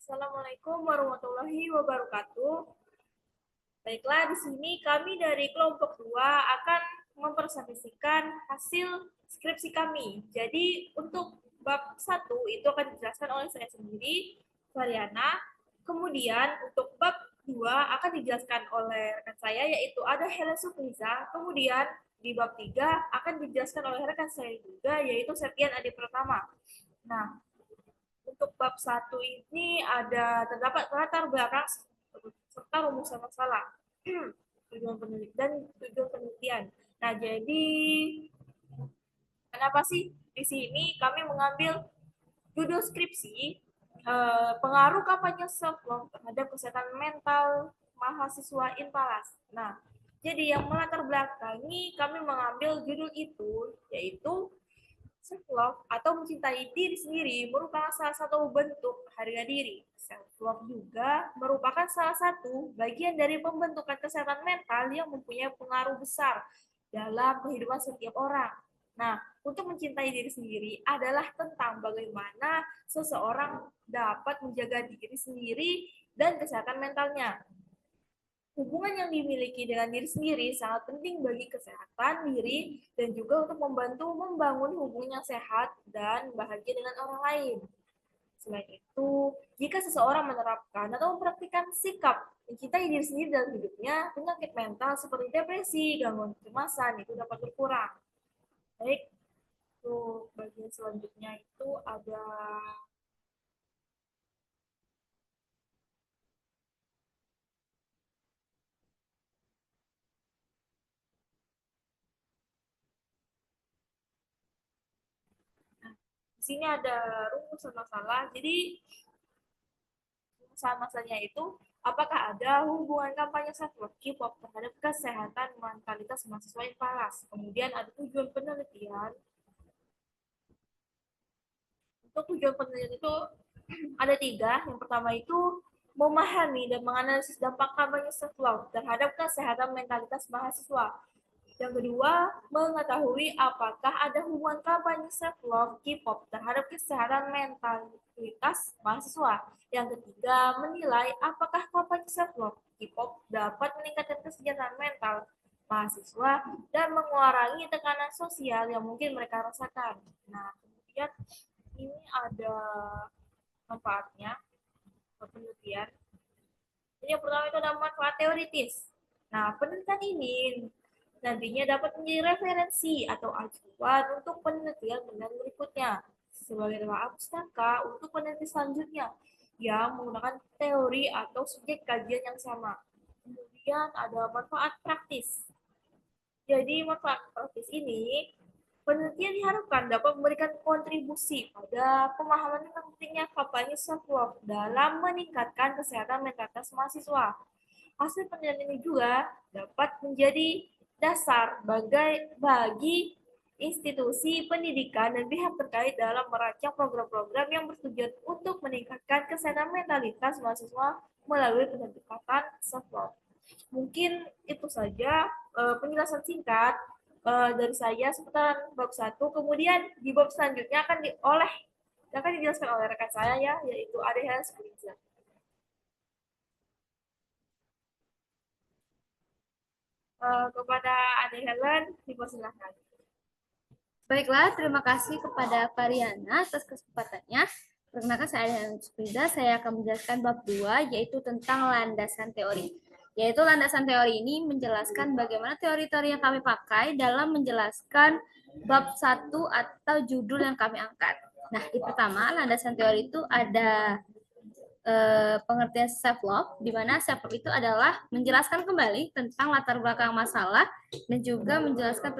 Assalamualaikum warahmatullahi wabarakatuh. Baiklah, di sini kami dari kelompok 2 akan mempresentasikan hasil skripsi kami. Jadi, untuk bab 1 itu akan dijelaskan oleh saya sendiri, Variana. Kemudian, untuk bab 2 akan dijelaskan oleh rekan saya, yaitu ada Helen Sukriza. Kemudian, di bab 3 akan dijelaskan oleh rekan saya juga, yaitu Septian Adi Pratama. Nah, untuk bab 1 ini terdapat latar belakang serta rumusan masalah, tujuan penelitian dan tujuan penelitian. Nah, jadi kenapa sih di sini kami mengambil judul skripsi pengaruh kampanye self love terhadap kesehatan mental mahasiswa Inpalas. Nah, jadi yang melatar belakangi kami mengambil judul itu yaitu self love atau mencintai diri sendiri merupakan salah satu bentuk harga diri. Self love juga merupakan salah satu bagian dari pembentukan kesehatan mental yang mempunyai pengaruh besar dalam kehidupan setiap orang. Nah, untuk mencintai diri sendiri adalah tentang bagaimana seseorang dapat menjaga diri sendiri dan kesehatan mentalnya. Hubungan yang dimiliki dengan diri sendiri sangat penting bagi kesehatan diri dan juga untuk membantu membangun hubungan yang sehat dan bahagia dengan orang lain. Selain itu, jika seseorang menerapkan atau mempraktikkan sikap mencintai diri sendiri dalam hidupnya, penyakit mental seperti depresi, gangguan kecemasan itu dapat berkurang. Baik, untuk bagian selanjutnya itu ada di sini ada rumusan masalah. Jadi masalahnya itu apakah ada hubungan kampanye self-love K-pop terhadap kesehatan mentalitas mahasiswa Inpalas. Kemudian ada tujuan penelitian. Untuk tujuan penelitian itu ada 3. Yang pertama itu memahami dan menganalisis dampak kampanye self-love terhadap kesehatan mentalitas mahasiswa. Yang kedua, mengetahui apakah ada hubungan kampanye self-love K-pop terhadap kesehatan mentalitas mahasiswa. Yang ketiga, menilai apakah kampanye self-love K-pop dapat meningkatkan kesejahteraan mental mahasiswa dan mengurangi tekanan sosial yang mungkin mereka rasakan. Nah, kemudian ini ada manfaatnya penelitian. Jadi yang pertama itu ada manfaat teoritis. Nah, penelitian ini nantinya dapat menjadi referensi atau acuan untuk penelitian berikutnya sebagai doa pustaka untuk penelitian selanjutnya yang menggunakan teori atau subjek kajian yang sama. Kemudian ada manfaat praktis. Jadi manfaat praktis ini penelitian diharapkan dapat memberikan kontribusi pada pemahaman pentingnya kampanye self-love dalam meningkatkan kesehatan mentalitas mahasiswa. Hasil penelitian ini juga dapat menjadi dasar bagi institusi pendidikan dan pihak terkait dalam merancang program-program yang bertujuan untuk meningkatkan kesehatan mentalitas mahasiswa melalui pendekatan self-love. Mungkin itu saja penjelasan singkat dari saya seputaran bab 1. Kemudian di bab selanjutnya akan dijelaskan oleh rekan saya ya, yaitu Adehan Sprinza. Kepada Ade Helen, dipersilahkan. Baiklah, terima kasih kepada Variana atas kesempatannya. Perkenalkan saya Helen Spriza, saya akan menjelaskan bab 2, yaitu tentang landasan teori. Yaitu landasan teori ini menjelaskan bagaimana teori-teori yang kami pakai dalam menjelaskan bab 1 atau judul yang kami angkat. Nah, di pertama, landasan teori itu ada pengertian self-love, di mana self-love itu adalah menjelaskan kembali tentang latar belakang masalah dan juga menjelaskan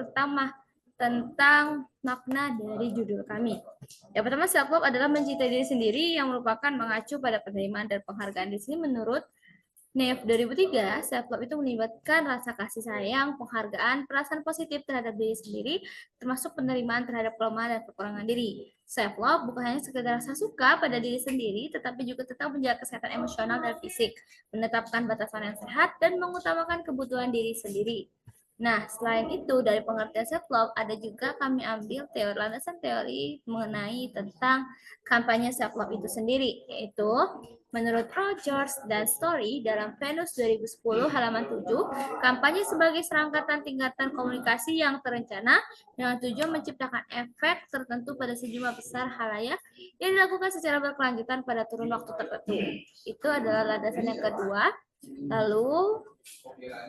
tentang makna dari judul kami. Yang pertama, self-love adalah mencintai diri sendiri yang merupakan mengacu pada penerimaan dan penghargaan di sini menurut NEF 2003, self-love itu melibatkan rasa kasih sayang, penghargaan, perasaan positif terhadap diri sendiri, termasuk penerimaan terhadap kelemahan dan kekurangan diri. Self-love bukan hanya sekedar rasa suka pada diri sendiri, tetapi juga tentang menjaga kesehatan emosional dan fisik, menetapkan batasan yang sehat, dan mengutamakan kebutuhan diri sendiri. Nah, selain itu, dari pengertian self-love, ada juga kami ambil landasan teori mengenai tentang kampanye self-love itu sendiri, yaitu Menurut Rogers dan Story dalam Venus 2010 halaman 7, kampanye sebagai serangkaian tingkatan komunikasi yang terencana dengan tujuan menciptakan efek tertentu pada sejumlah besar halayak yang dilakukan secara berkelanjutan pada kurun waktu tertentu. Itu adalah landasan yang kedua. Lalu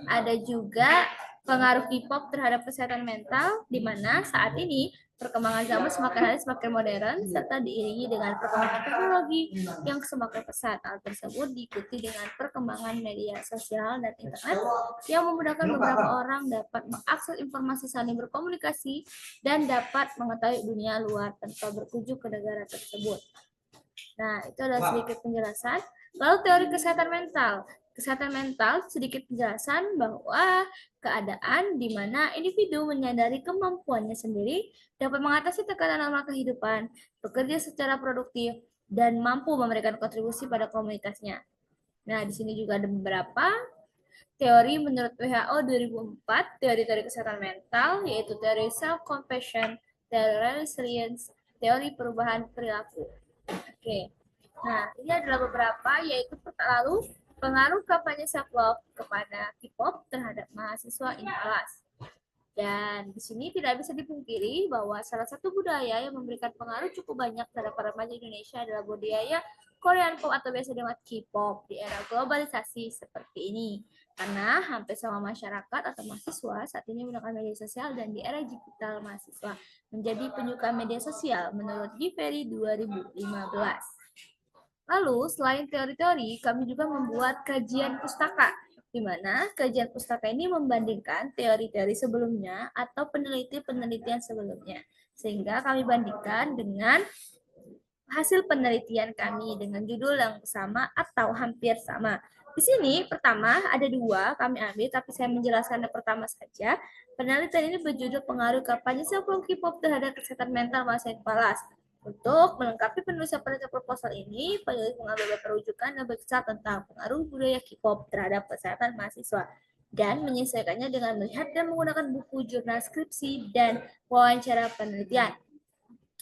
ada juga pengaruh K-pop terhadap kesehatan mental, di mana saat ini perkembangan zaman semakin hari semakin modern, serta diiringi dengan perkembangan teknologi yang semakin pesat. Hal tersebut diikuti dengan perkembangan media sosial dan internet yang memudahkan beberapa orang dapat mengakses informasi saling berkomunikasi dan dapat mengetahui dunia luar tanpa berkunjung ke negara tersebut. Nah, itu adalah sedikit penjelasan. Lalu teori kesehatan mental. Kesehatan mental sedikit penjelasan bahwa keadaan di mana individu menyadari kemampuannya sendiri dapat mengatasi tekanan normal kehidupan, bekerja secara produktif, dan mampu memberikan kontribusi pada komunitasnya. Nah, di sini juga ada beberapa teori menurut WHO 2004, teori-teori kesehatan mental, yaitu teori self-compassion, teori resilience, teori perubahan perilaku. Oke. Nah, ini adalah beberapa, yaitu lalu pengaruh kampanye self-love kepada K-pop terhadap mahasiswa Inhalas. Dan di sini tidak bisa dipungkiri bahwa salah satu budaya yang memberikan pengaruh cukup banyak terhadap para remaja Indonesia adalah budaya Korean pop atau biasa dengan K-pop di era globalisasi seperti ini. Karena hampir semua masyarakat atau mahasiswa saat ini menggunakan media sosial dan di era digital mahasiswa menjadi penyuka media sosial menurut Giveri 2015. Lalu, selain teori-teori, kami juga membuat kajian pustaka, di mana kajian pustaka ini membandingkan teori-teori sebelumnya atau penelitian sebelumnya. Sehingga kami bandingkan dengan hasil penelitian kami dengan judul yang sama atau hampir sama. Di sini pertama ada dua kami ambil, tapi saya menjelaskan yang pertama saja. Penelitian ini berjudul pengaruh kampanye self-love K-pop terhadap kesehatan mental mahasiswa Palas. Untuk melengkapi penulisan penelitian proposal ini, penulis mengambil beberapa rujukan dan berkisah tentang pengaruh budaya K-pop terhadap kesehatan mahasiswa dan menyesuaikannya dengan melihat dan menggunakan buku jurnal skripsi dan wawancara penelitian.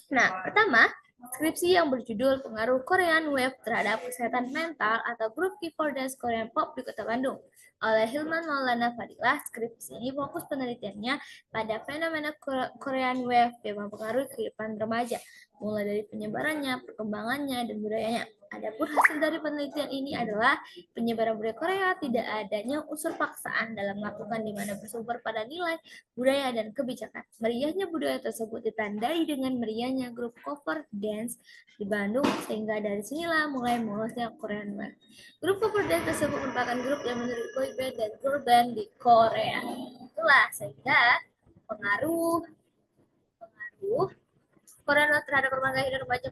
Nah, pertama, skripsi yang berjudul Pengaruh Korean Wave terhadap Kesehatan Mental atau Grup K-pop Dance Korean Pop di Kota Bandung oleh Hilman Maulana Fadilah. Skripsi ini fokus penelitiannya pada fenomena Korean Wave yang mempengaruhi kehidupan remaja, mulai dari penyebarannya, perkembangannya, dan budayanya. Adapun hasil dari penelitian ini adalah penyebaran budaya Korea tidak adanya unsur paksaan dalam melakukan di mana bersumber pada nilai, budaya, dan kebijakan. Meriahnya budaya tersebut ditandai dengan meriahnya grup cover dance di Bandung, sehingga dari sinilah mulai mulusnya Korean Wave. Grup cover dance tersebut merupakan grup yang menjadi boyband dan girl band di Korea. Itulah sehingga pengaruh Korean Wave terhadap berbagai dan remaja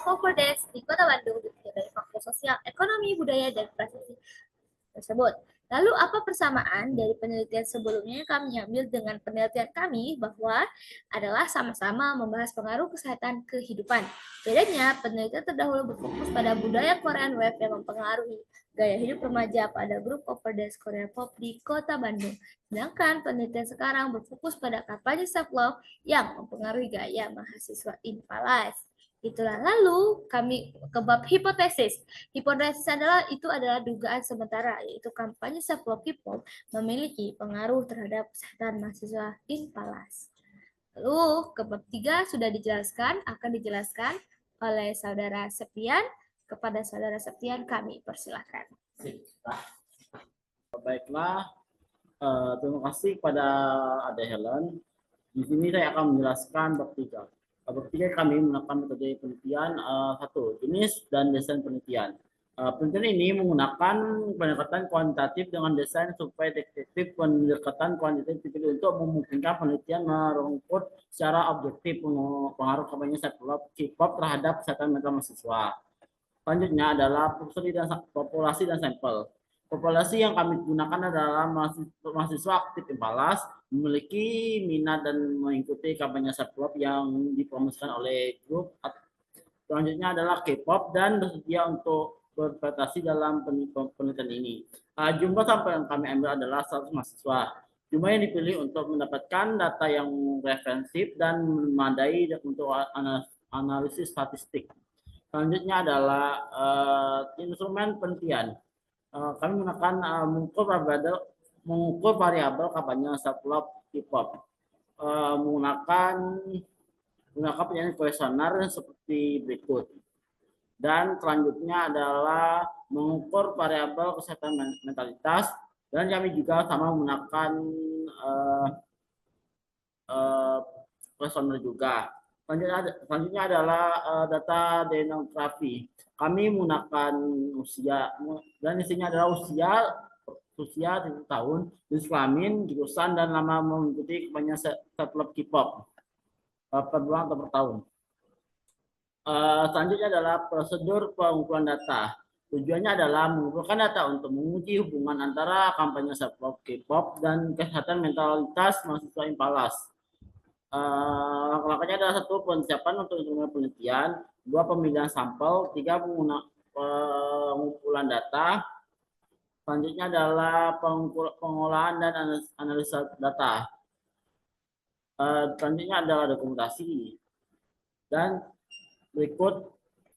cover dance di Kota Bandung dari faktor sosial, ekonomi, budaya, dan prestasi tersebut. Lalu apa persamaan dari penelitian sebelumnya yang kami ambil dengan penelitian kami bahwa adalah sama-sama membahas pengaruh kesehatan kehidupan. Bedanya, penelitian terdahulu berfokus pada budaya Korean Wave yang mempengaruhi gaya hidup remaja pada grup cover dance Korean Pop di Kota Bandung. Sedangkan penelitian sekarang berfokus pada kampanye self-love yang mempengaruhi gaya mahasiswa Inpalas. Itulah lalu kami ke bab hipotesis. Hipotesis adalah dugaan sementara, yaitu kampanye self-love K-pop memiliki pengaruh terhadap kesehatan mahasiswa Inpalas. Lalu ke bab 3 sudah dijelaskan, akan dijelaskan oleh saudara Septian. Kepada saudara Septian kami persilahkan. Baiklah, terima kasih kepada Ade Helen. Di sini saya akan menjelaskan bab 3. Bab 3 kami menggunakan metode penelitian satu, jenis dan desain penelitian. Penelitian ini menggunakan pendekatan kuantitatif dengan desain supaya detektif pendekatan kuantitatif untuk memungkinkan penelitian merumput secara objektif pengaruh kampanye self-love K-pop terhadap kesehatan mental mahasiswa. Selanjutnya adalah populasi dan sampel. Populasi yang kami gunakan adalah mahasiswa aktif Inpalas, memiliki minat dan mengikuti kampanye self-love yang dipromosikan oleh grup. Selanjutnya adalah K-pop dan bersedia untuk berprestasi dalam penelitian ini. Jumlah sampel yang kami ambil adalah 100 mahasiswa. Jumlah yang dipilih untuk mendapatkan data yang referensif dan memadai untuk analisis statistik. Selanjutnya adalah instrumen penelitian. Kami menggunakan mengukur variabel kampanye self-love K-pop. Menggunakan penilaian kuesioner seperti berikut. Dan selanjutnya adalah mengukur variabel kesehatan mentalitas, dan kami juga sama menggunakan kuesioner juga. Selanjutnya adalah data demografi. Kami menggunakan usia, dan isinya adalah usia 7 tahun, jenis kelamin, jurusan, dan lama mengikuti kebanyakan seleb K-pop per bulan atau per tahun. Selanjutnya adalah prosedur pengumpulan data. Tujuannya adalah mengumpulkan data untuk menguji hubungan antara kampanye seleb K-pop dan kesehatan mentalitas mahasiswa Impalas. Langkah-langkahnya adalah: 1, persiapan untuk instrumen penelitian, 2, pemilihan sampel, 3, pengumpulan data. Selanjutnya adalah pengolahan dan analisa data. Selanjutnya adalah dokumentasi. Dan berikut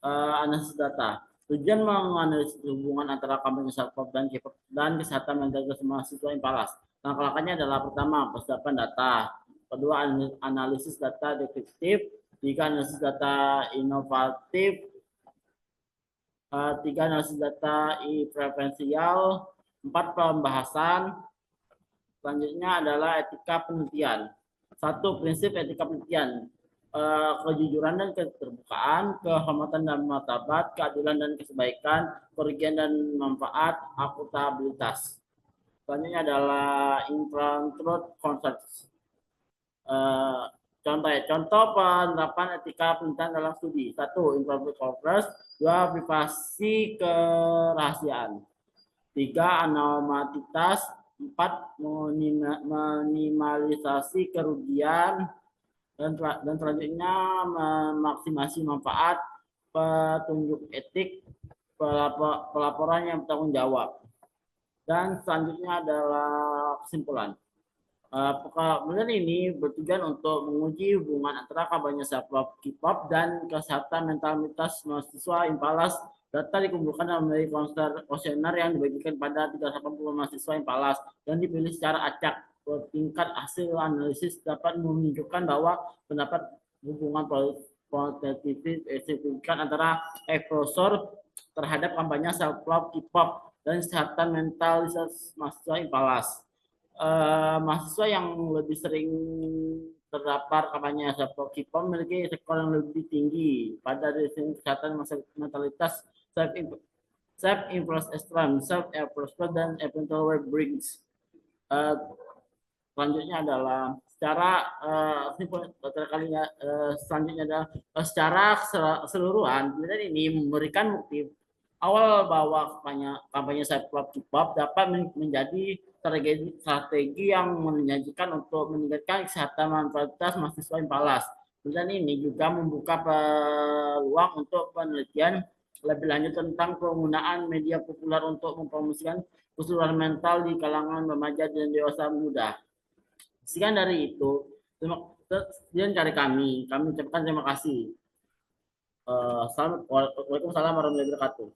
analisis data. Tujuan menganalisis hubungan antara kampanye self-love dan K-pop dan kesehatan mentalitas mahasiswa Impalas. Langkah-langkahnya adalah: pertama, persiapan data. Kedua, analisis data deduktif. 3, analisis data inovatif. 3, analisis data preferensial. 4, pembahasan. Selanjutnya adalah etika penelitian. 1, prinsip etika penelitian. Kejujuran dan keterbukaan, kehormatan dan martabat, keadilan dan keserbaikan, kerugian dan manfaat, akuntabilitas. Selanjutnya adalah infrastructure concepts. Contoh penerapan etika penelitian dalam studi. 1, infrastructure. 2, privasi kerahasiaan. 3, anomalitas. 4, minimalisasi kerugian. Dan selanjutnya memaksimasi manfaat, petunjuk etik, pelaporan yang bertanggung jawab. Dan selanjutnya adalah kesimpulan. Penelitian ini bertujuan untuk menguji hubungan antara kampanye self-love K-pop dan kesehatan mentalitas mahasiswa Impalas. Data dikumpulkan melalui kuesioner yang dibagikan pada 380 mahasiswa Impalas dan dipilih secara acak. Tingkat hasil analisis dapat menunjukkan bahwa pendapat hubungan kualitatif signifikan antara exposure terhadap kampanye self-love K-pop dan kesehatan mentalitas mahasiswa Impalas. Mahasiswa yang lebih sering terdapat kampanye self-love K-pop memiliki skor yang lebih tinggi pada definisi kesehatan mentalitas, self-impressed extreme, self-impressed, dan eventual well-beings. Selanjutnya adalah selanjutnya adalah secara keseluruhan penelitian ini memberikan bukti awal bahwa kampanye self-love K-pop dapat menjadi strategi yang menjanjikan untuk meningkatkan kesehatan mentalitas mahasiswa Impalas. Penelitian ini juga membuka peluang untuk penelitian lebih lanjut tentang penggunaan media populer untuk mempromosikan keseluruhan mental di kalangan remaja dan dewasa muda. Sekian dari itu, sekian dari kami ucapkan terima kasih. Waalaikumsalam warahmatullahi wabarakatuh.